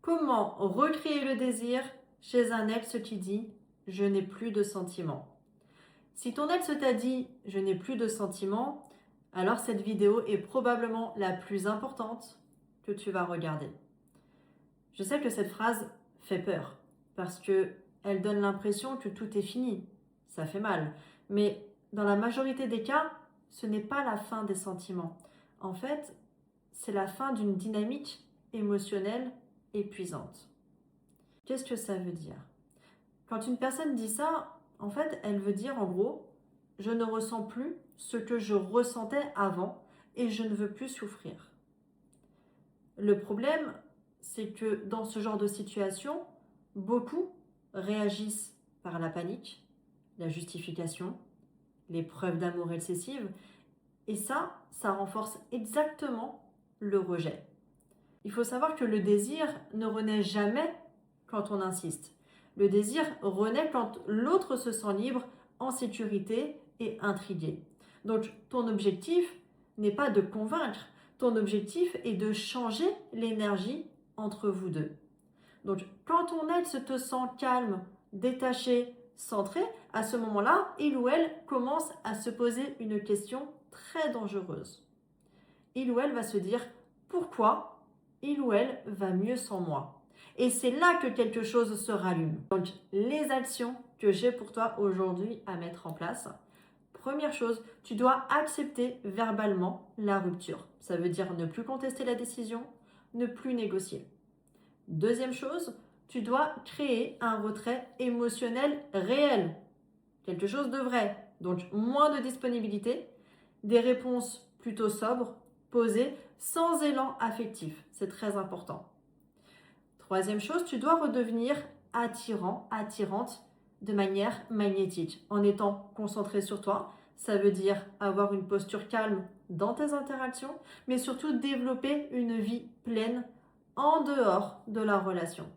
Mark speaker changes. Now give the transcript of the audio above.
Speaker 1: Comment recréer le désir chez un ex qui dit « je n'ai plus de sentiments ». Si ton ex t'a dit « je n'ai plus de sentiments », alors cette vidéo est probablement la plus importante que tu vas regarder. Je sais que cette phrase fait peur parce qu'elle donne l'impression que tout est fini. Ça fait mal. Mais dans la majorité des cas, ce n'est pas la fin des sentiments. En fait, c'est la fin d'une dynamique émotionnelle épuisante. Qu'est-ce que ça veut dire? Quand une personne dit ça, en fait, elle veut dire en gros, je ne ressens plus ce que je ressentais avant et je ne veux plus souffrir. Le problème, c'est que dans ce genre de situation, beaucoup réagissent par la panique, la justification, les preuves d'amour excessives, et ça renforce exactement le rejet. Il faut savoir que le désir ne renaît jamais quand on insiste. Le désir renaît quand l'autre se sent libre, en sécurité et intrigué. Donc ton objectif n'est pas de convaincre, ton objectif est de changer l'énergie entre vous deux. Donc quand ton ex te sent calme, détaché, centré, à ce moment-là, il ou elle commence à se poser une question très dangereuse. Il ou elle va se dire pourquoi il ou elle va mieux sans moi. Et c'est là que quelque chose se rallume. Donc les actions que j'ai pour toi aujourd'hui à mettre en place. Première chose, tu dois accepter verbalement la rupture. Ça veut dire ne plus contester la décision, ne plus négocier. Deuxième chose, tu dois créer un retrait émotionnel réel. Quelque chose de vrai. Donc moins de disponibilité, des réponses plutôt sobres, posées, sans élan affectif. C'est très important. Troisième chose, tu dois redevenir attirant, attirante de manière magnétique, en étant concentré sur toi. Ça veut dire avoir une posture calme dans tes interactions, mais surtout développer une vie pleine en dehors de la relation.